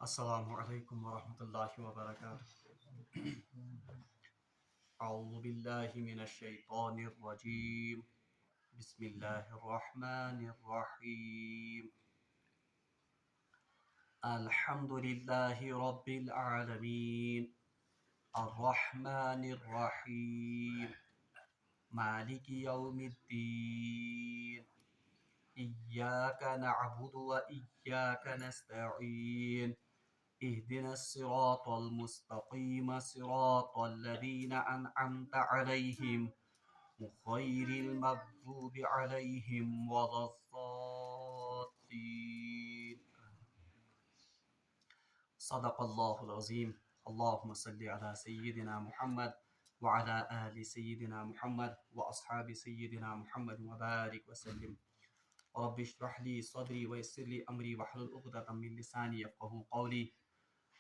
السلام علیکم ورحمۃ اللہ وبرکاتہ۔ اعوذ باللہ من الشیطان الرجیم، بسم اللہ الرحمن الرحیم۔ الحمد للہ رب العالمین، الرحمن الرحیم، مالک یوم الدین، ایاک نعبد و ایاک نستعین، اهدنا الصراط المستقيم صراط الذين أنعمت عليهم غير المغضوب عليهم ولا الضالين. صدق الله العظيم. اللهم صل على سيدنا محمد وعلى آل سيدنا محمد وأصحاب سيدنا محمد وبارك وسلم. رب اشرح لي صدري ويسر لي أمري واحلل عقدة من لساني يفقهوا قولي.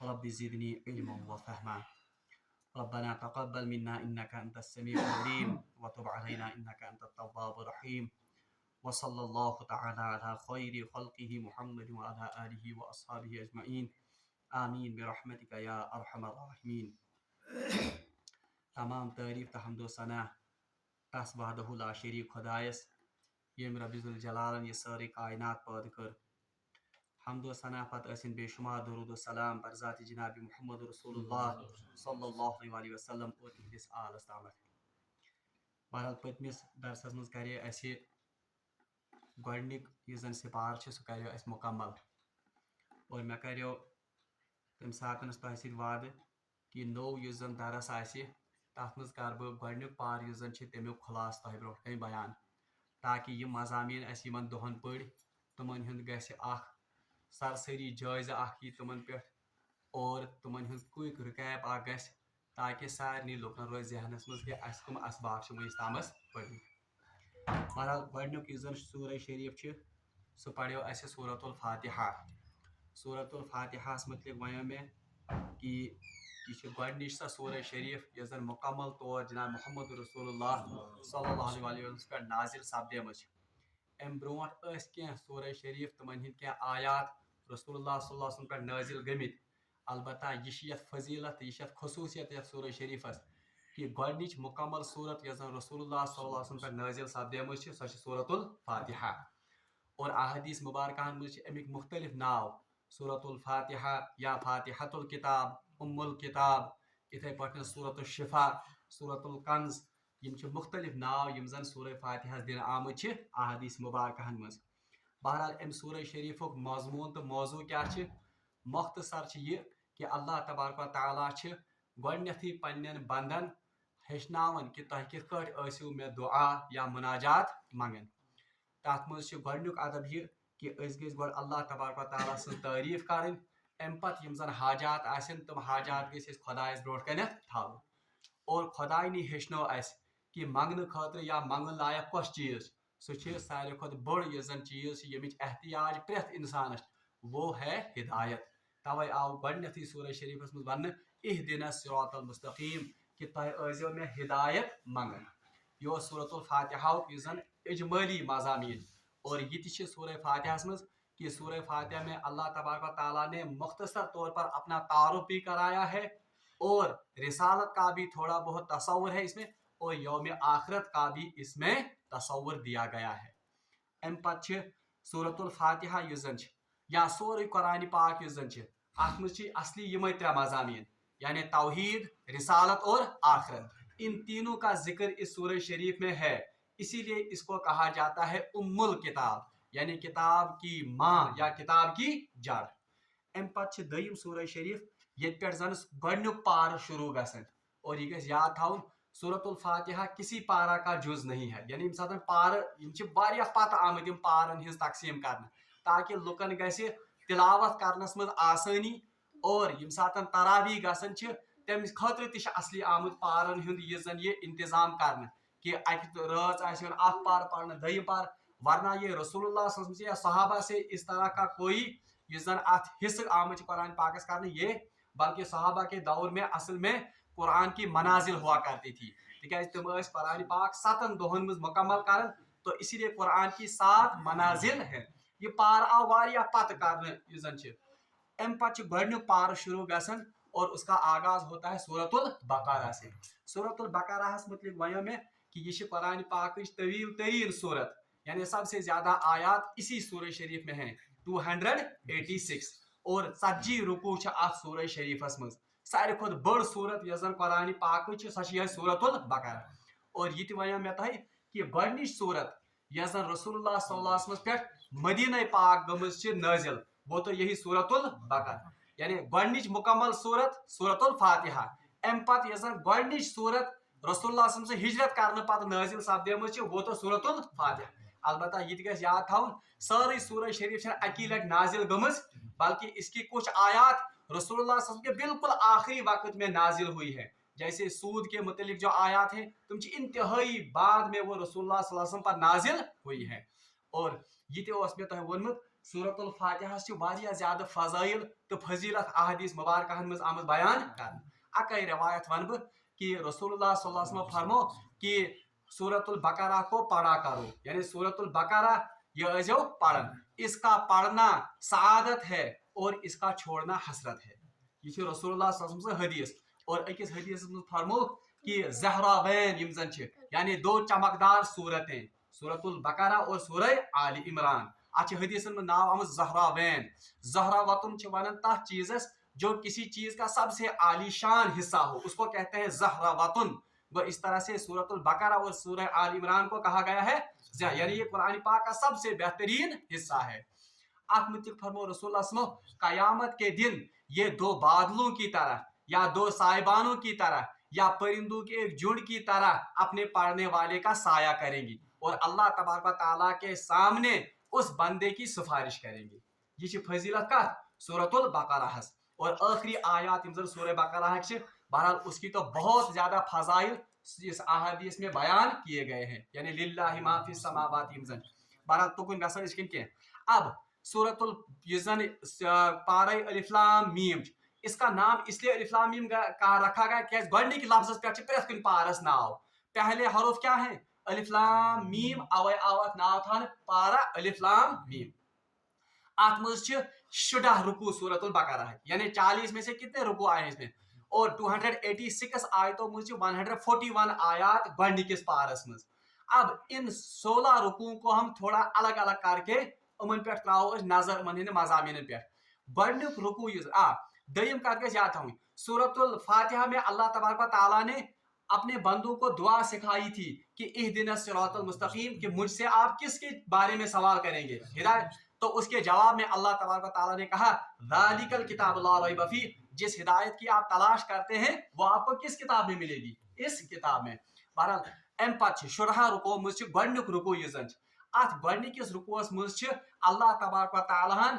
رب زدني علما وفهما. ربنا تقبل منا إنك أنت السميع العليم وتب علينا إنك أنت التواب الرحيم. وصلى الله تعالى على خير خلقه محمد وعلى آله وأصحابه أجمعين. آمين برحمتك يا أرحم الراحمين. تمام تعریف تہ حمد و ثنا تس وحدہ لا شریک خدایس یم رب ذوالجلالن یہ ساری کائنات پٲدٕ کٔر. حمد و ثنا پتہ ٲسِن بے شمار درود و سلام بر ذات جناب محمد رسول اللہ صلی اللہ علیہ وسلم اور تہندس آلس تامت. بہرحال پتمس درسس مز کرے اسہِ گۄڈنیُک یُس زن سپار چھُ سُہ کریو اسہِ مکمل اور مےٚ کریو تمہِ ساتنس تۄہہِ سۭتۍ وعدٕ کہِ نوٚو یُس زن درس آسہِ تتھ منٛز کرٕ بہٕ گۄڈنیُک پار یُس زن چھُ تمیُک خُلاصہٕ تۄہہِ برونٛٹھ کنہِ بیان تاکہِ یِم مضامین اسہِ یِمن دۄہن پٔرۍ تِمن ہُنٛد گژھِ اکھ سرسری جٲیزٕ اکھ یی تِمن پٮ۪ٹھ اور تِمن ہُنٛد کویک رِکیپ اکھ گژھِ تاکہِ سارنٕے لُکن روزِ ذہنس منٛز کہِ اسہِ کٕم اسباق چھِ وٕنیُک تامس پٔرمٕتۍ. بہرحال گۄڈنیُک یُس زن سورہ شریف چھُ سُہ پریو اسہِ سورۃ الفاتحہ. سورۃ الفاتحہس متعلق ونیو مےٚ کہ یہ چھِ گۄڈنِچ سۄ سورہ شریف یۄس زن مکمل طور جناب محمد رسول اللہ صلی اللہ علیہ وسلم پٮ۪ٹھ نازل سپدیمٕژ چھِ. امہِ برونٛٹھ ٲسۍ کینٛہہ سورہ شریف تِمن ہٕنٛدۍ کینٛہہ آیات رسول اللہ صلی اللہ علیہ وسلم پٮ۪ٹھ نٲزل گٔمٕتۍ. البتہ یہِ چھِ یتھ فضیلت تہٕ یہِ چھِ یتھ خصوٗصیت یتھ سورہ شریفس کہ گۄڈنِچ مکمل صورت یۄس زن رسول اللہ صلی اللہ علیہ وسلم پٮ۪ٹھ نٲزل سپدیمٕژ چھِ سۄ چھِ سورۃ الفاتحہ. اور احادیث مبارکہن منٛز چھِ امیِکۍ مختلف ناو سورۃ الفاتحہ یا فاتحۃ الکتاب، ام الکتاب، یِتھے پٲٹھۍ سورۃ الشفا، سورۃ الکنز. یم چھِ مختلف ناو یم زن سورہ فاتحہس دِنہٕ آمٕتۍ چھِ احادیث مبارکہن منٛز. بہرحال امہِ سورہ شریفُک مضموٗن تہٕ موضوٗع کیاہ چھِ؟ مختصر چھِ یہِ کہ اللہ تبارک و تعالیٰ چھِ گۄڈنیتھٕے پننٮ۪ن بندن ہیٚچھناوان کہ تۄہہِ کِتھ کٲٹھۍ ٲسِو مےٚ دعا یا مناجات منگان. تتھ منٛز چھُ گۄڈنیُک ادب یہِ کہ أسۍ گٔژھۍ گۄڈٕ اللہ تبارک و تعالیٰ سٕنٛز تعریٖف کرٕنۍ. امہِ پتہٕ یِم زن حاجات آسن تِم حاجات گٔژھۍ أسۍ خۄدایس برونٛٹھ کنٮ۪تھ تھاوٕنۍ. اور خۄداے نی ہیٚچھنو اسہِ کہ منگنہٕ خٲطرٕ یا منگُن لایق کۄس چیٖز چھُ؟ سُہ چھُ ساروی کھۄتہٕ بوٚڑ یُس زن چیٖز چھُ ییٚمِچ احتیاج پرٛٮ۪تھ انسانس وہ ہے ہدایت. توے آو گۄڈنیتھٕے سورہ شریفس منٛز وننہٕ اہدنا الصراط المستقیم کہ تۄہہِ ٲسۍزیو مےٚ ہدایت منگان. یہِ اوس سورۃ الفاتحہُک یُس زن اجمٲلی مضامین. اور یہ تہِ چھِ سورہ فاتحہس منٛز کہ سورہ فاتحہ میں اللہ تبارک و تعالیٰ نے مختصر طور پر اپنا تعارف بھی کرایا ہے اور رسالت کا بھی تھوڑا بہت تصور ہے اس میں اور یوم آخرت کا بھی اس میں تصور دیا گیا ہے. امہِ پتہٕ چھِ سورۃ الفاتحہ یُس زن چھِ یا سورُے قرآنِ پاک یُس زن چھِ اتھ منٛز چھِ اصلی یِمے ترٛےٚ مضامین یعنی توحید، رسالت اور آخرت. ان تینوں کا ذکر اس سورہ شریف میں ہے، اسی لیے اس کو کہا جاتا ہے ام الکتاب یعنی کتاب کی ماں یا کتاب کی جڑ. امہِ پتہٕ چھِ دوٚیِم سورہ شریف ییٚتہِ پٮ۪ٹھ زن گۄڈنیُک پارٕ شروع گژھان. اور یہ گژھِ یاد تھاوُن سورۃ الفاتحہ کسی پارہ کا جز نہیں ہے. یعنی ییٚمہِ ساتہٕ پارٕ یِم چھِ واریاہ پتہٕ آمٕتۍ یِم پارن ہٕنٛز تقسیٖم کرنہٕ تاکہ لُکن گژھِ تلاوت کرنس منٛز آسٲنی. اور ییٚمہِ ساتہٕ تراویح گژھان چھِ تمہِ خٲطرٕ تہِ چھِ اصلی آمُت پارن ہُنٛد یُس زن یہِ انتظام کرنہٕ کہ اکہِ رٲژ آسہِ یِوان اکھ پارٕ پرنہٕ دوٚیِم پارٕ. ورنہ یہ رسول اللہ صلی اللہ علیہ وسلم یا صحابہ سے اس طرح کا کوئی یُس زن اتھ حصہٕ آمٕتۍ چھِ قرآن پاکس کرنہٕ یہ بلکہ صحابہ کے دور میں اصل میں قرآن کی منازل ہوا کرتی تھی تکیازِ تِم ٲسۍ قرآن پاک 7 دۄہن منٛز مکمل کران. تو اسی لیے قرآن کی 7 منازل ہیں. یہ پار آو واریاہ پتہٕ کرنہٕ یُس زن چھِ ام पत गोडनिक पार शुरू गसन और उसका आगाज होता है सूरतुल बकरा से। सूरतुल बकरा मुतलिक वनो में कि ये कुरान पाक तवील तरीन सूरत, यानी सबसे ज्यादा आयात इसी सूरह शरीफ में है 286 और 40 रुकू सूरह शरीफस मज। सारे खुद बड़ सूरत यस जन कुरान पाक सह सूरतुल बकरा। और ये वन मे तह कि गोडनिच सूरत यस जन रसूलुल्लाह सल्लल्लाहु अलैहि वसल्लम पे मदीना पाक गमज नाजिल वो तो यही सूरतुल बकरा, यानी गोडनिच मुकम्मल सूरत सूरतुल फातिहा। अम पत यस जन गोडनिच सूरत रसूलुल्लाह सल्लल्लाहु अलैहि वसल्लम से हिजरत करने पत नाजिल सपदेमज वो तो सूरतुल फातिहा। अलबत्ता ये गस याद थवन सारी सूरह शरीफ अकी लट नाजिल गमज, बल्कि इसकी कुछ आयात रसूलुल्लाह सल्लल्लाहु अलैहि वसल्लम के बिल्कुल आखिरी वक्त में नाजिल हुई है। जैसे सूद के मुतलिक जो आयात हैं तुम इंतहाई बाद में वो रसूलुल्लाह सल्लल्लाहु अलैहि वसल्लम पर नाजिल हुई है। और ये मे तह वोनमुत सूरतुल फातिहा ज्यादा फजाइल तो फजीलत अहदीस मुबारक मज आमद बयान कर। अकई रवायत वन बह कि रसूलुल्लाह सल्लल्लाहु अलैहि वसल्लम फरमो कि सूरतुल बकरा को पढ़ा करो, यानी सूरतुल बकरा ये जो पढ़न, इसका पढ़ना सआदत है और इसका छोड़ना हसरत है। ये रसूलुल्लाह सल्लल्लाहु अलैहि वसल्लम हदीस। और अकिस हदीस में फरमो कि ज़हरावैन यम जन यानी दो चमकदार सूरतें सूरतुल बकरा और सूरह आल इमरान। अच्छे हदीस में नाम आमद ज़हरावैन। ज़हरावतुन वनन तथ चीज़स जो किसी चीज का सबसे आलीशान हिस्सा हो उसको कहते हैं ज़हरावतुन। वो इस तरह से सूरतुल बकरा और सूरह आल इमरान को कहा गया है, यानी ये कुरान पाक का सबसे बेहतरीन हिस्सा है। आप मुतल्लिक़ फरमो रसूलुल्लाह सल्लल्लाहु अलैहि वसल्लम क़यामत के दिन ये दो बादलों की तरह या दो साइबानों की तरह या परिंदों के एक झुंड की तरह अपने पढ़ने वाले का साया करेंगी और अल्लाह तबारक व तआला के सामने उस बंदे की सिफारिश करेंगे। ये फजीलत का सूरतुल बकरा। और आखिरी आयात सूरह बकरा बहरहाल उसकी तो बहुत ज्यादा फजाइल इस अहादीस में बयान किए गए हैं, यानी लिल्लाहि मा फिस समावाति बहरहाल तुकुन गसन इसकिन के। अब सूरतुल पारे अलिफ लाम मीम, इसका नाम इसलिए अलिफ लाम मीम कहा रखा गया क्या गोडनिक लफ्ज़ पे प्रथ कुन पारस नाव पहले हरुफ क्या है अलिफ लाम मीम, अवै आवत नाव थान पारा अलिफ लाम मीम। आत मज 16 रुकू सूरतुल बकरा है, यानी 40 में से कितने रुकू आए इसमें, और 286 आयतों मुझे 141 आयात गोडनिकिस पारस मज। अब इन 16 रुकू को हम थोड़ा अलग अलग करके उमन पे त्राओ नजर मन मजामिन पे। गोडनिक रुकू दयम कत गई याद थी सूरतुल फातिहा में अल्लाह तबारक व तआला ने अपने बंदों को दुआ सिखाई थी कि इहदिनस सिरातल मुस्तकीम, कि मुझसे आप किसके बारे में सवाल करेंगे हिदायत। तो उसके जवाब में अल्लाह तबारक व तआला ने कहा ज़ालिकल किताब ला रैब फी, जिस हिदायत की आप तलाश करते हैं वो आपको किस किताब में मिलेगी, इस किताब में। बहरहाल अम पत शुरहा रुको मुझ गोडनिक रुको ये जन अत गोडनिकिस रुकोस मुझ अल्लाह तबारक व तआला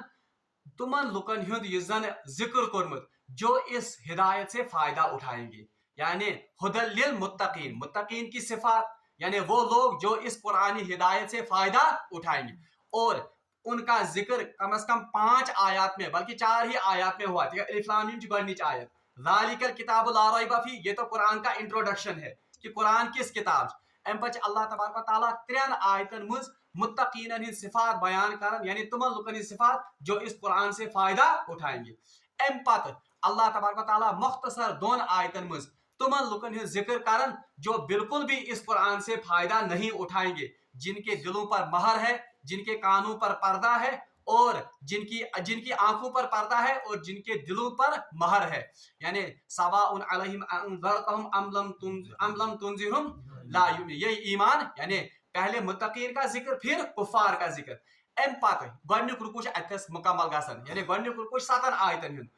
तुमन लुकन हुंद ये जन जिक्र कोरमुत जो इस हिदायत से फायदा उठाएंगे, यानी हुदल लिल मुत्तकीन, मुत्तकीन की सिफात, यानी वो लोग जो इस कुरानी हिदायत से फायदा उठाएंगे। और उनका जिक्र कम से कम 5 आयात में बल्कि 4 ही आयात में हुआ। अलिफ लाम मीम गोडनिच आयत ज़ालिकल किताबु ला रैब फी, ये तो कुरान का इंट्रोडक्शन है कि कुरान किस किताब। अम पछ अल्लाह तबारक व तआला 3 आयतन मुझ मुत्तकीन हिंद सिफात बयान कर, यानी तुमन लुकन हिंद सिफात जो इस कुरान से फायदा उठाएंगे। अम पत अल्लाह तबारक व तआला मुख्तसर 2 आयतन मुझ तुमन लुकन हिंद जिक्र करन जो बिल्कुल भी इस कुरान से फायदा नहीं उठाएंगे, जिनके दिलों पर महर है, जिनके कानों पर पर्दा है और जिनकी आंखों पर पर्दा है और जिनके दिलों पर महर है, यानी सवाउन अलैहिम अनज़रतहुम अम लम तुनज़िरहुम ला युमिनून। ये ईमान, यानी पहले मुत्तकीन का जिक्र फिर कुफार का जिक्र। अम पत गोडनिक रुकू अतस मुकम्मल गसन, यानी गोडनिक रुकू 7 आयतन हुंद।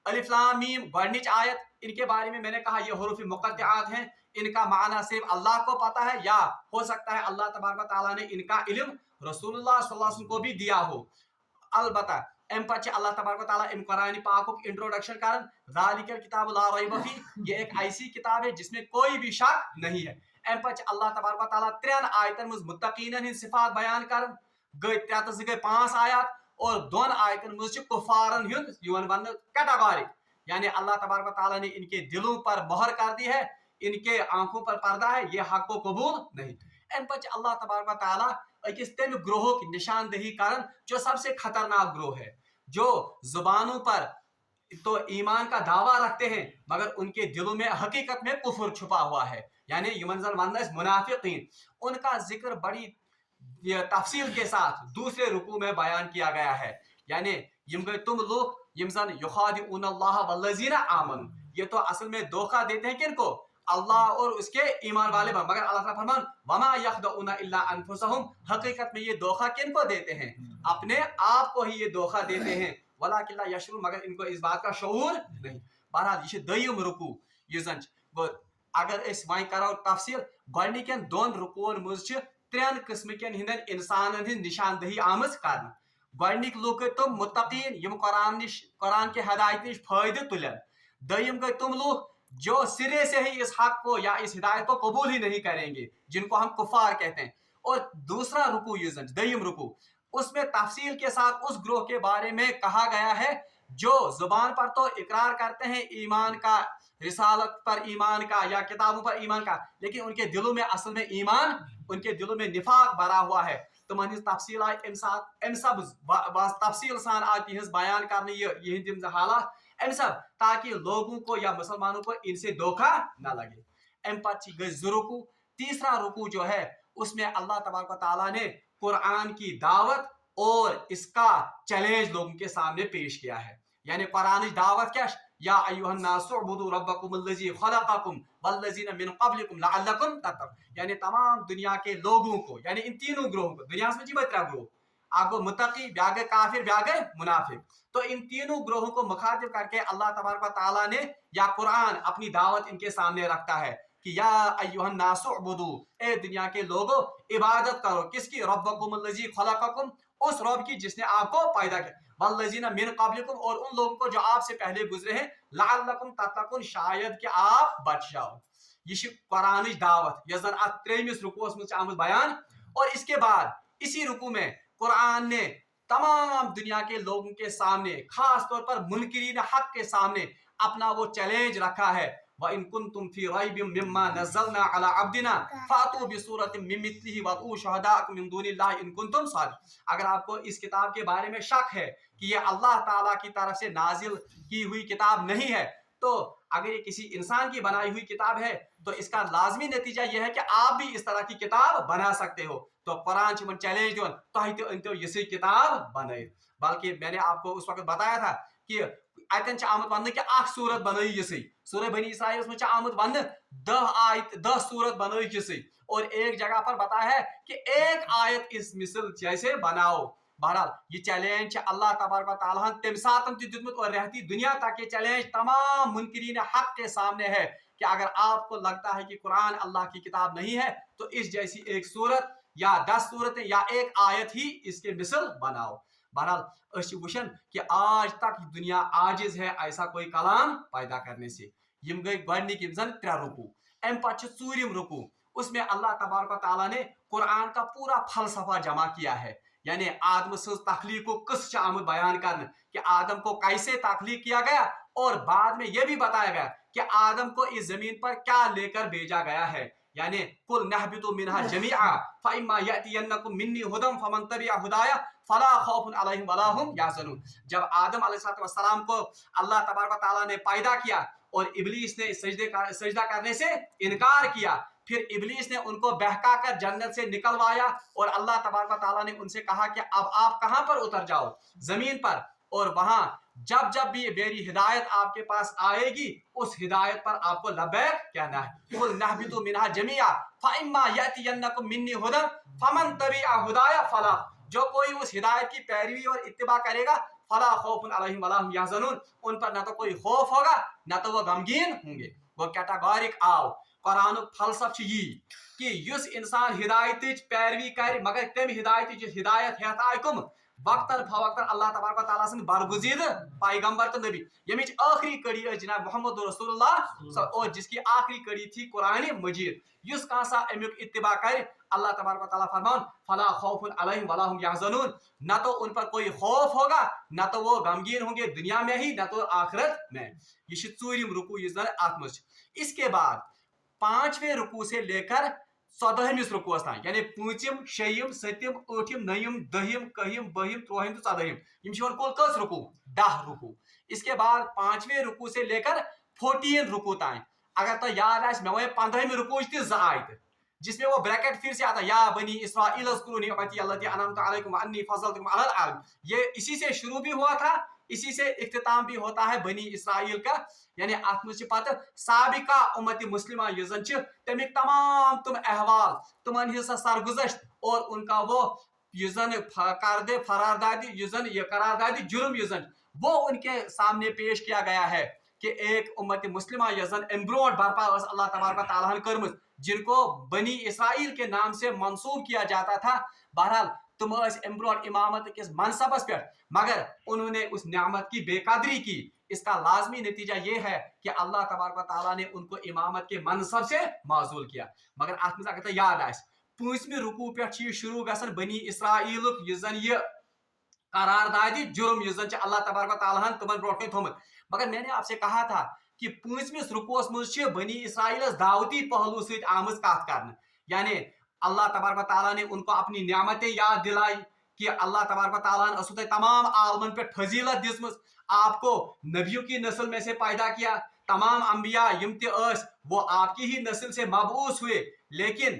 अलिफ लाम मीम गोडनिच आयत, इनके बारे में मैंने कहा ये हुरूफ मुक़त्तआत हैं, इनका माना सिर्फ अल्लाह को पता है, या हो सकता है अल्लाह तबारक व तआला ने इनका इल्म रसूलुल्लाह सल्लल्लाहु अलैहि वसल्लम को भी दिया हो। अलबत्ता अम पछ अल्लाह तबारक व तआला इन कुरान पाक को इंट्रोडक्शन करन ज़ालिकल किताबु ला रैब फी, ये एक ऐसी किताब है जिसमें कोई भी शक नहीं है। अम पछ अल्लाह तबारक व तआला 3 आयतन मुझ मुत्तकीन हिंद सिफात बयान करन गई 3 गई 5 आयत, और 2 आयतन मुझ कुफारन हुंद युवन वन कैटेगोरिक, यानी अल्लाह तबारक व तआला ने इनके दिलों पर मोहर कर दी है, इनके आंखों पर पर्दा है, ये हक को कबूल नहीं। अम पछ अल्लाह तबारक व तआला अकिस तम ग्रोह की निशानदेही करन जो सबसे खतरनाक ग्रोह है, जो जुबानों पर तो ईमान का दावा रखते हैं मगर उनके दिलों में हकीकत में कुफर छुपा हुआ है, यानी मुनाफिकीन, उनका जिक्र बड़ी तफसील के साथ दूसरे रुकू में बयान किया गया है। यानी यम गए तुम लोग यम जन युखादिऊन अल्लाह वल्लज़ीना आमनु, ये तो असल में धोखा देते हैं किनको, अल्लाह और उसके ईमान वाले पर, मगर अल्लाह ताला फरमान वमा यखदऊना इल्ला अनफुसहुम, हकीकत में ये धोखा किनको देते हैं, अपने आप को ही ये धोखा देते हैं, वलाकिन ला यशउरून, मगर इनको इस बात का शऊर नहीं। बहरहाल ये दोयम रुकू ये जन अगर इस वहीं करो तफसील, गोडनिकन दोन रुकुओं मज त्रेन किस्म हिंदन इंसानन हिंद निशानदही आमज कर। गोडनिक लुक गई तुम मुत्तकीन यम कुरान के हदायत निश फायदे तुलन। दोयम गई तुम लोग जो सिरे से ही इस हक को या इस हिदायत को कबूल ही नहीं करेंगे, जिनको हम कुफार कहते हैं। और दूसरा रुकू ये दोयम रुकू, उसमें तफसील के साथ उस ग्रोह के बारे में कहा गया है जो जुबान पर तो इकरार करते हैं ईमान का, रिसालत पर ईमान का या किताबों पर ईमान का, लेकिन उनके दिलों में असल में ईमान, उनके दिलों में निफाक भरा हुआ है। तो मन तफसील सब तफसील सान आती है बयान करने ये हालात अम सब, ताकि लोगों को या मुसलमानों को इनसे धोखा ना लगे। अम गई रुकू। तीसरा रुकू जो है उसमें अल्लाह तबारक व तआला ने कुरान की दावत और इसका चैलेंज लोगों के सामने पेश किया है। यानी कुरान की दावत क्या, या अय्युहन नासु उबुदू रब्बकुमुल्लज़ी खलक़कुम वल्लज़ीना मिन क़ब्लिकुम लअल्लकुम तत्तक़ून, यानी तमाम दुनिया के लोगों को, यानी इन तीनों ग्रोहों को, दुनिया में जी त्रा ग्रोह, आगो मुत्तकी, ब्यागे काफिर, ब्यागे मुनाफिक, तो इन तीनों ग्रोहों को मुखातिब करके अल्लाह तबारक व तआला ने या कुरान अपनी दावत इनके सामने रखता है कि या अय्युहन नासु उबुदू, ए दुनिया के लोगों इबादत करो, किसकी, रब्बकुमुल्लज़ी खलक़कुम, उस रब की जिसने आपको पैदा किया, वल्लज़ीना मिन क़ब्लिकुम, और उन लोगों को जो आपसे पहले गुजरे हैं, लअल्लकुम तत्तक़ून, शायद कि आप बच जाओ। ये कुरान दावत यह जन अत त्रेमिस रुकूस में आमद बयान। और इसके बाद इसी रुकू में कुरान ने तमाम दुनिया के लोगों के सामने, खास तौर पर मुनकिरीन हक के सामने अपना वो चैलेंज रखा है, व इन कुंतुम फी रैबिम मिम्मा नज़्ज़लना अला अब्दिना फातू बिसूरतिम मिन मिस्लिही वदऊ शुहदाअकुम मिन दूनिल्लाहि इन कुंतुम सादिक़ीन। अगर आपको इस किताब के बारे में शक है कि ये अल्लाह ताला की तरफ से नाजिल की हुई किताब नहीं है, तो अगर ये किसी इंसान की बनाई हुई किताब है तो इसका लाजमी नतीजा यह है कि आप भी इस तरह की किताब बना सकते हो। तो कुरान चैलेंज दिवन तो ये किताब बने। बल्कि मैंने आपको उस वक्त बताया था कि अतन आमद वन कि अख सूरत बन ये सूरह बनी इसराइल में आमद वन 10 सूरत बन ये, और एक जगह पर बताया है कि एक आयत इस मिसल जैसे बनाओ। बहरहाल ये चैलेंज अल्लाह तबारक व तआला तम सातन दितमुत, और रहती दुनिया तक ये चैलेंज तमाम मुनकिरीन हक के सामने है कि अगर आपको लगता है कि कुरान अल्लाह की किताब नहीं है तो इस जैसी एक सूरत या 10 सूरतें या एक आयत ही इसके मिसल बनाओ। बहरहाल वुशन कि आज तक दुनिया आजिज है ऐसा कोई कलाम पैदा करने से। यम गई गोडनिक जन 3 रुकू। अम पे चूरिम रुकू, उसमें अल्लाह तबारक व तआला ने कुरान का पूरा फलसफा जमा किया है। यानी आदम से तख्लीक को किस आमद बयान करना कि आदम को कैसे तख्लीक किया गया, और बाद में यह भी बताया गया कि आदम को इस जमीन पर क्या लेकर भेजा गया है। यानी कुल नहबितु मिनहा जमीआ फइम्मा यातियन्नकुम मिन्नी हुदम फमन तबिअ हुदाया फला खौफुन अलैहिम वला हुम यहज़नून। जब आदम अलैहिस्सलाम को अल्लाह तबारक व तआला ने पैदा किया और इब्लीस ने सजदा करने से इनकार किया, फिर इब्लीस ने उनको बहका कर जन्नत से निकलवाया, और अल्लाह तबारक व तआला ने उनसे कहा कि अब आप कहां पर उतर जाओ, जमीन पर, और वहां जब जब भी मेरी हिदायत आपके पास आएगी उस हिदायत पर आपको लब्बैक कहना है। कुल नहबितु मिनहा जमीआ फइम्मा यातियन्नकुम मिन्नी हुदन फमन तबिअ हुदाया फला, जो कोई उस हिदायत की पैरवी और इत्तिबा करेगा, फला खौफुन अलैहिम वला हुम यहज़नून, उन पर ना तो कोई खौफ होगा ना तो वो गमगीन होंगे। वो कैटेगोरिक आओ कुरान फलसफ यी कि युस इंसान हिदायत पैरवी कर, मगर तम हिदायत हिदायत हेत आय कम वक्तन फवक्तन अल्लाह तबारक व तआला सं बरगुजीद पैगंबर तो नबी, यमिच आखिरी कड़ी जनाब मोहम्मद रसूलुल्लाह, और जिसकी आखिरी कड़ी थी कुरान मजीद। युस कासा अमुक इत्तिबा कर, अल्लाह तबारक व तआला फरमान फला खौफुन अलैहिम वला हुम यहज़नून, ना तो उन पर कोई खौफ होगा ना तो वो गमगीन होंगे दुनिया में ही ना तो आखिरत में। ये चूरिम रुकू आत्मज। इसके बाद 5वें रुकू से लेकर 14मिस रुकूस तान, यानी 5म 6म 7म 8म 9म 10म 11म 12म 13म तो 14म, कुल कस रुकू 10 रुकू। इसके बाद 5वें रुकू से लेकर 14 रुकू तक। अगर तो याद आए मैं वो 15वें रुकू ज आयत जिसमें वो ब्रैकेट फिर से आता या बनी इस्राईल अज़्कुरू निअमती अल्लती अनअमतु अलैकुम व अन्नी फज़लतुकुम अलल आलमीन। ये इसी से शुरू भी हुआ था, इसी से इख्तिताम भी होता है बनी इस्राईल का। यानी अत मज पत साबिका उम्मती मुस्लिमा युजन तमिक तमाम तुम अहवाल तुमन हिस्सा सरगुजश्त और उनका वो युजन करदे फरारदादी युजन ये करारदादी जुर्म युजन वो उनके सामने पेश किया गया है कि एक उम्मती मुस्लिमा युजन एम्ब्रोड बर्पा अल्लाह तबारक व तआला ने कर्मज जिनको बनी इसराइल के नाम से मंसूब किया जाता था। बहरहाल तुम एम्ब्रोड इमामत के मनसबस पे, मगर उन्होंने उस नियामत की बेकदरी की। इसका लाजमी नतीजा ये है कि अल्लाह तबारक व तआला ने उनको इमामत के मनसब से माजूल किया। मगर अत मज अगर याद आए 5वें रुकू पे शुरू गसन बनी इसराइल युजन ये करारदादी जुर्म युजन अल्लाह तबारक व तआला तुमन ब्रोट थोमुत। मगर मैंने आपसे कहा था कि 5वें रुकुस मज बनी इसराइल दावती पहलू सहित आमज कत कर, यानी अल्लाह तबारक व तआला ने उनको अपनी नियामतें याद दिलाई कि अल्लाह तबारक व तआला ने असु तमाम आलमन पे फजीलत दिसमज, आपको नबियों की नस्ल में से पैदा किया, तमाम अंबिया यम वो आपकी ही नस्ल से मबूस हुए, लेकिन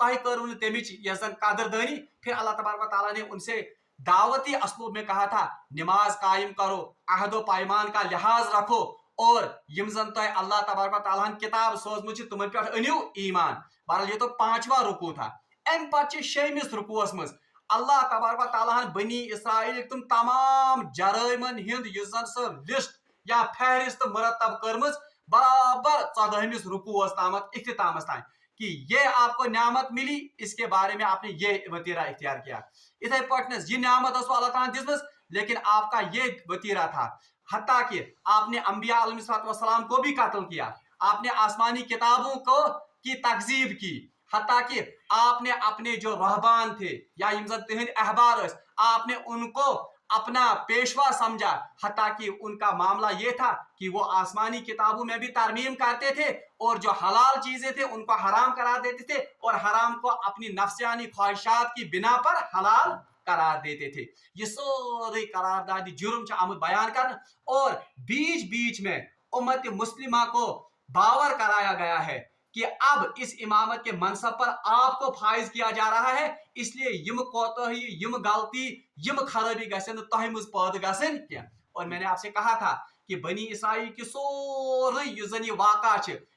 तह कर तमिच यजन कदरदानी। फिर अल्लाह तबारक व तआला ने उनसे दावती असलूब में कहा था नमाज कायम करो, अहदो पैमान का लिहाज रखो और यम जन तह अल्लाह तबारक व तआला किताब सोजमुत तुमन पे अनिव ईमान। बहरहाल ये तो 5वां रुकू था। अम पे 6वें रुकुस मज अल्लाह तबारक व तआला बनी इसराइल तुम तमाम जराइमन हिंद युजन स लिस्ट या फहरिस्त मुरतब करमज बराबर 14वें रुकुस तामत इख्तितामस तान कि ये आपको नियामत मिली, इसके बारे में आपने ये वतीरा इख्तियार किया। इथे पटनस ये नियामत अल्लाह ताला दिसमस, लेकिन आपका ये वतीरा था हत्ता कि आपने अंबिया अलैहिस्सलाम को भी कत्ल किया, आपने आसमानी किताबों को की तकजीब की, हत्ता कि आपने अपने जो रहबान थे या तिहंद अहबार आपने उनको अपना पेशवा समझा, हत्ता कि उनका मामला ये था कि वो आसमानी किताबों में भी तरमीम करते थे और जो हलाल चीजें थे उनको हराम करार देते थे और हराम को अपनी नफ्सियानी ख्वाहिशात की बिना पर हलाल करार देते थे। ये सारी करारदादी जुर्म आमद बयान कर और बीच बीच में उम्मत मुस्लिमा को बावर कराया गया है कि अब इस इमामत के मनसब पर आपको फाइज किया जा रहा है, इसलिए यम कोताही यम गलती यम खराबी गसन तह मज पैद गसन क्या। और मैंने आपसे कहा था कि बनी इसराइल की सोरी युजन ये वाक़ा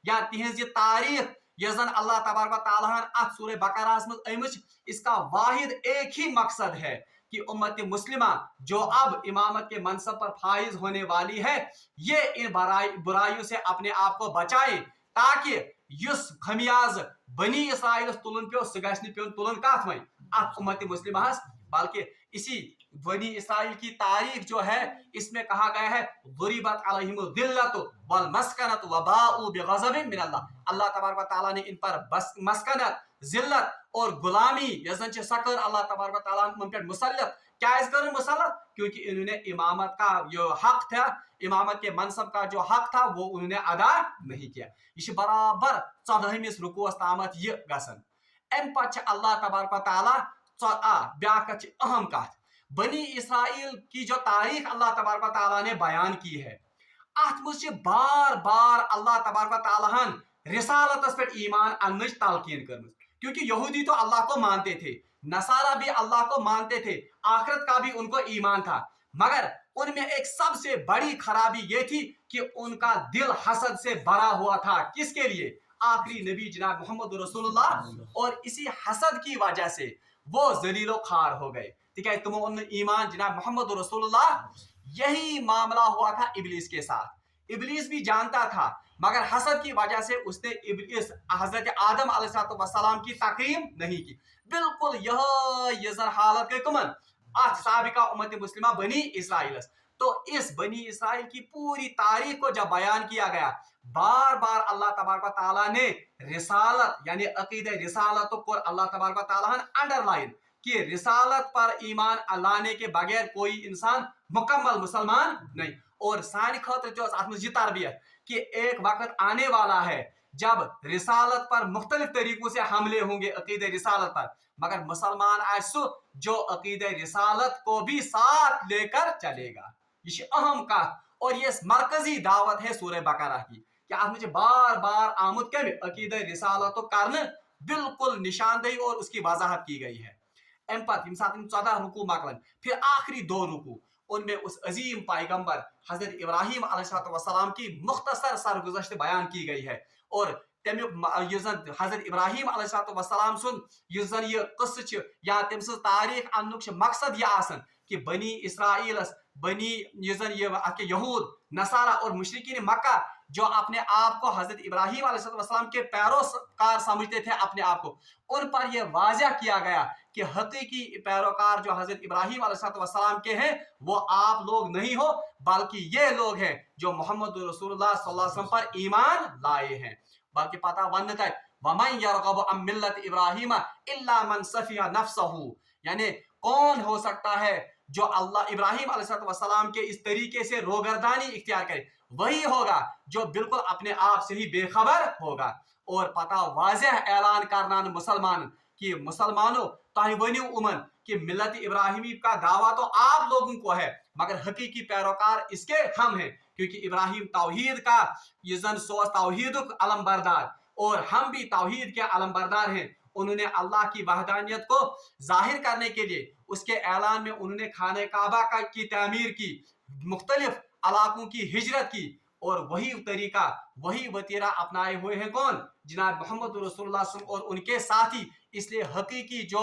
या तिहंज ये तारीख यजन अल्लाह तबारक व तआला अत सूरह बकरा मज अमच, इसका वाहिद एक ही मकसद है कि उम्मत मुस्लिमा जो अब इमामत के मनसब पर फाइज होने वाली है ये इन बुराइयों से अपने आप को बचाए, ताकि युस खमियाज बनी इसराइल तुलन पे सह पे तुलन कत वह अत उम्मत मुस्लिमा, बल्कि इसी बनी इसराइल की तारीख जो है इसमें कहा गया है ज़ुरिबत अलैहिमुल ज़िल्लतु वल मस्कनतु व बाउ बिग़ज़बिन मिनल्लाह। अल्लाह तबारक व तआला ने इन पर मस्कनत जिल्लत और गुलामी यजन सकर अल्लाह तबारक व तआला उन पर मुसल्लत क्या कर मुसल्लत, क्योंकि इन्होंने इमामत का जो हक था, इमामत के मनसब का जो हक था वो उन्होंने अदा नहीं किया। ये बराबर 14वें रुकुस तामत ये गसन। अम पे अल्लाह तबारक व तआला ब्या अहम कत बनी इसराइल की जो तारीख अल्लाह तबारक व तआला ने बयान की है, अत मज बार बार अल्लाह तबारक व तआला रिसालतस पे ईमान अनच तलकीन कर, क्योंकि यहूदी तो अल्लाह को मानते थे, नसारा भी अल्लाह को मानते थे, आखिरत का भी उनको ईमान था, मगर उनमें एक सबसे बड़ी खराबी ये थी कि उनका दिल हसद से भरा हुआ था। किसके लिए? आखिरी नबी जनाब मोहम्मद रसूलुल्लाह। और इसी हसद की वजह से वो जलीलो खार हो गए। ठीक है, तुम ईमान जनाब मोहम्मद रसूलुल्लाह। यही मामला हुआ था इब्लीस के साथ। इब्लीस भी जानता था, मगर हसद की वजह से उसने इब्लीस हजरत आदम अलैहिस्सलाम की तकरीम नहीं की। बिल्कुल यह हालत के कमन साबिका उम्मत मुस्लिमा बनी इसराइल। तो इस बनी इसराइल की पूरी तारीख को जब बयान किया गया, बार बार अल्लाह तबारक व तआला ने रिसालत यानी अकीदे रिसालत को अल्लाह तबारक व तआला अंडरलाइन कि रिसालत पर ईमान लाने के बगैर कोई इंसान मुकम्मल मुसलमान नहीं। और सानी खतर जो ये तरबियत कि एक वक्त आने वाला है जब रिसालत पर मुख्तलिफ तरीकों से हमले होंगे अकीदे रिसालत पर, मगर मुसलमान आसु जो अकीदे रिसालत को भी साथ लेकर चलेगा। ये अहम का اور یہ مرکزی دعوت ہے سورہ بقرہ کی کہ آپ مجھے بار بار آمد کم عقیدہ رسالت کرن بالکل نشاندہی اور اس کی وضاحت کی گئی ہے. ام پتہ یم ساتھ 14 رکوع مکلن پھر آخری 2 رکوع ان میں اس عظیم پیغمبر حضرت ابراہیم علیہ السلام کی مختصر سرگزشت بیان کی گئی ہے. اور تمیک حضرت ابراہیم علیہ السلام سن یہ قصہ یا تم سن تاریخ انک مقصد یہ آسن کہ بنی اسرائیلس بنی یہود نصارہ اور مشرکین مکہ جو اپنے آپ کو حضرت ابراہیم علیہ السلام کے پیروکار سمجھتے تھے اپنے آپ کو, ان پر یہ واضح کیا گیا کہ حقیقی پیروکار جو حضرت ابراہیم علیہ السلام کے ہیں وہ آپ لوگ نہیں ہو بلکہ یہ لوگ ہیں جو محمد رسول اللہ صلی اللہ علیہ وسلم پر ایمان لائے ہیں. بلکہ پتہ ونت ہے وَمَنْ يَرْغَبُ عَنْ مِلَّةِ إِبْرَاهِيمَ إِلَّا مَنْ سَفِيهَ نَفْسَهُ, یعنی کون ہو سکتا ہے جو اللہ ابراہیم علیہ السلام کے اس طریقے سے روگردانی اختیار کرے, وہی ہوگا جو بالکل اپنے آپ سے ہی بے خبر ہوگا. اور پتہ واضح اعلان کرنا مسلمان کہ مسلمانوں تہ ونیو امن کہ ملت ابراہیمی کا دعویٰ تو آپ لوگوں کو ہے مگر حقیقی پیروکار اس کے ہم ہیں, کیونکہ ابراہیم توحید کا توحید علم بردار اور ہم بھی توحید کے علم بردار ہیں. انہوں نے اللہ کی وحدانیت کو ظاہر کرنے کے لیے اس کے اعلان میں انہوں نے خانہ کعبہ کی تعمیر کی, مختلف علاقوں کی ہجرت کی, اور وہی طریقہ وہی وطیرہ اپنائے ہوئے ہیں کون, جناب محمد رسول اللہ صلی اللہ علیہ وسلم اور ان کے ساتھی. اس لیے حقیقی جو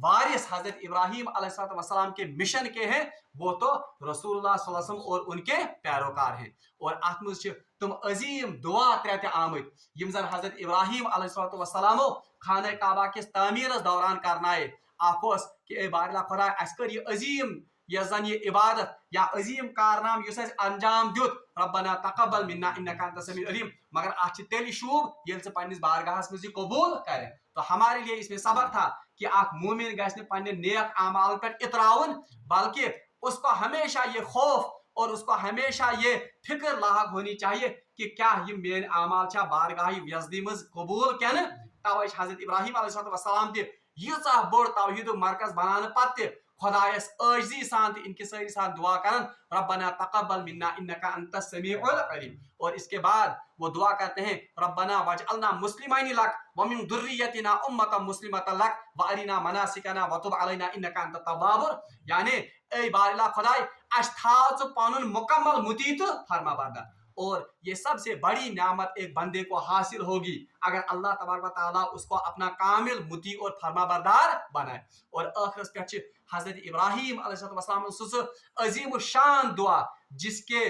وارث حضرت ابراہیم علیہ السلام کے مشن کے ہیں وہ تو رسول اللہ صلی اللہ علیہ وسلم اور ان کے پیروکار ہیں. اور ات مز تم عظیم دعا ترے آمت یم زن حضرت ابراہیم علیہ السلام خانہ کعبہ کس تعمیر دوران کرنائے. اخ کہ اے بار اللہ خدا اس کر یہ عظیم یہ عبادت یا عظیم کارنام اس انجام دیت ربنا تقبل منا انک انت السمیع العلیم, مگر ات تیل شوب یل سے پنس بارگاہس مز قبول کرے. تو ہمارے لیے اس میں سبق تھا کہ اخ مومن گژھِ پنہ نیک اعمال پر اتراون بلکہ اس کو ہمیشہ یہ خوف اور اس کو ہمیشہ یہ فکر لاحق ہونی چاہیے کہ کیا یہ میرے اعمال چھا بارگاہ یزدی مز قبول کن. توے حضرت ابراہیم علیہ السلام تہ ییژاہ بوڑ توحید مرکز بنانے پتہ خدایس عاجزی سان تہ انکساری سان دعا کرن ربنا تقبل منا انک انت السمیع العلیم. اور اس کے بعد وہ دعا کرتے ہیں ربنا واجعلنا مسلمین لک ومن ذریتنا امۃ مسلمۃ لک وارنا مناسکنا وتب علینا انک انت التواب, یعنی اے بار اللہ خدائے اس تھاو پنن مکمل متی تو فرما بردار. اور یہ سب سے بڑی نعمت ایک بندے کو حاصل ہوگی اگر اللہ تبارک و تعالیٰ اس کو اپنا کامل متی اور فرما بردار بنائے. اور آخرس پہ حضرت ابراہیم علیہ السلام سہ عظیم الشان دعا جس کے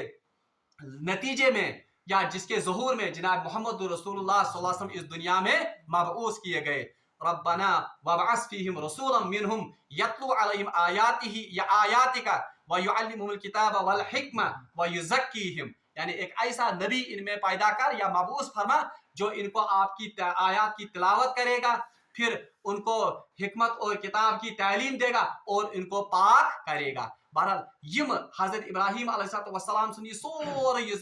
نتیجے میں یا جس کے ظہور میں جناب محمد رسول اللہ صلی اللہ علیہ وسلم اس دنیا میں مبعوث کیے گئے. ربنا وابعث فیہم رسولا منہم یتلو علیہم آیاتک ویعلمہم الکتاب والحکمہ ویزکیہم, یعنی ایک ایسا نبی ان میں پیدا کر یا مبعوث فرما جو ان کو آپ کی آیات کی تلاوت کرے گا, پھر ان کو حکمت اور کتاب کی تعلیم دے گا اور ان کو پاک کرے گا. بہرحال یم حضرت ابراہیم علیہ السلام سن یہ سورے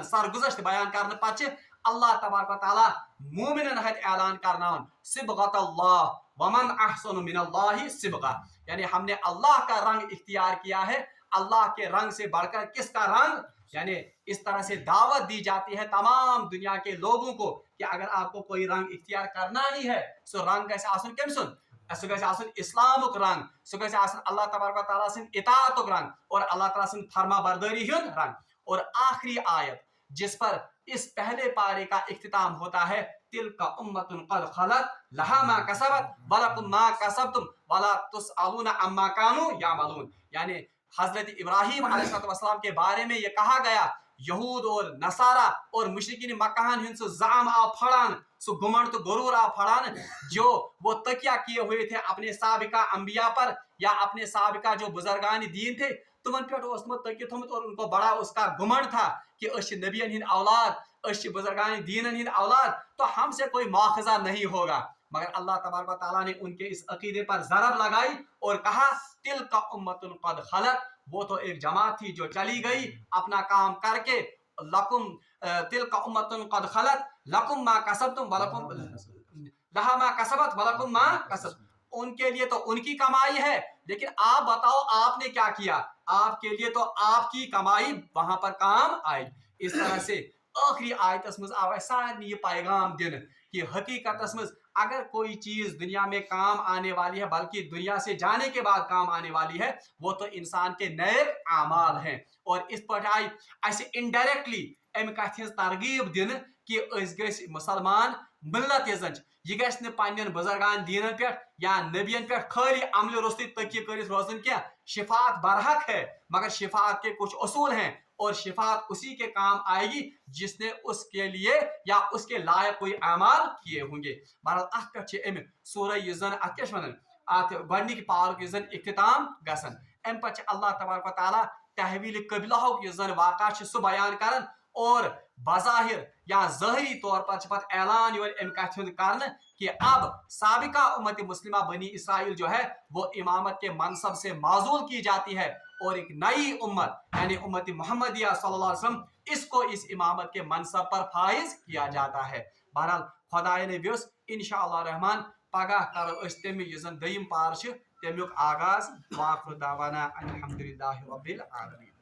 سرگزشت بیان کرنے پتہ اللہ تبارک و تعالیٰ مومنن ہت اعلان کرناون صبغۃ اللہ ومن احسن من اللہ صبغہ, یعنی ہم نے اللہ کا رنگ اختیار کیا ہے, اللہ کے رنگ سے بڑھ کر کس کا رنگ. یعنی اس طرح سے دعوت دی جاتی ہے تمام دنیا کے لوگوں کو کہ اگر آپ کو کوئی رنگ اختیار کرنا ہی ہے سو رنگ گژھِ آسن کم سن, سہ گژھِ آسن اسلامک رنگ, سہ گژھِ آسن اللہ تبارک و تعالیٰ سن اطاعتک رنگ اور اللہ تعالیٰ سن فرما برداری ہند رنگ. اور آخری آیت جس پر اس پہلے پارے کا اختتام ہوتا ہے تلک امۃ قد خلت لہا ما کسبت ولکم ما کسبتم ولا تسألون عما كانوا يعملون, یعنی حضرت ابراہیم علیہ السلام کے بارے میں یہ کہا گیا یہود اور نصارہ اور مشرکین مکہان ہند سہ زعم آو پھڑان, سہ گمنڈ تو غرور آو پھڑان جو وہ تکیہ کیے ہوئے تھے اپنے سابقہ انبیاء پر یا اپنے سابقہ جو بزرگان دین تھے تمن پہ تکیہ تھومت, اور ان کو بڑا اس کا گمنڈ تھا کہ اس نبیین ہند اولاد, اس بزرگان دین ہند اولاد, تو ہم سے کوئی مواخذہ نہیں ہوگا. مگر اللہ تبارک و تعالیٰ نے ان کے اس عقیدے پر ضرب لگائی اور کہا تلک امۃ قد خلت, وہ تو ایک جماعت تھی جو چلی گئی اپنا کام کر کے, لکم تلک امۃ قد خلت لکم ما کسبتم ولکم لہا ما کسبت ولکم ما کسبتم, ان کے لیے تو ان کی کمائی ہے لیکن آپ بتاؤ آپ نے کیا کیا, आपके लिए तो आपकी कमाई वहां पर काम आई। इस तरह से आखिरी आयतस मज आव सारे ये पैगाम दिन कि हकीकत मज अगर कोई चीज दुनिया में काम आने वाली है, बल्कि दुनिया से जाने के बाद काम आने वाली है, वो तो इंसान के नेक आमाल हैं। और इस पर आई ऐसे इनडायरेक्टली अम कथ तरगीब दिन कि गस मुसलमान मिलत यजन यह गस पन्न बुजुर्गान दीनन पे या नबियन पे खाली अमल रुस्त तकिए कर रोजन क्या। शिफात बरहक है, मगर शिफात के कुछ असूल हैं, और शिफात उसी के काम आएगी जिसने उसके लिए या उसके लायक कोई अमाल किए होंगे। बहरहाल अत पे अम सूरह यजन अत क्या वन अत गडनिक पार यजन इख्तिताम गसन। अम पे अल्लाह तबारक व तआला तहवील कबिलाहुक यजन वाक़ा सह बयान करन, और बज़ाहिर या ज़ाहिरी तौर पर ऐलान अम कथ कर कि अब साबिका उम्मत मुस्लिमा बनी इसराइल जो है वो इमामत के मनसब से माजूल की जाती है, और एक नई उम्मत यानी उम्मत मोहम्मदिया सल्लल्लाहु अलैहि वसल्लम इसको इस इमामत के मनसब पर फाइज किया जाता है। बहरहाल खुदाय ने व्युस इंशाअल्लाह रहमान पगह करो तम यम दयिम पार तमुक आगाज। वाखिर दावाना अनिल हम्दुलिल्लाहि रब्बिल आलमीन।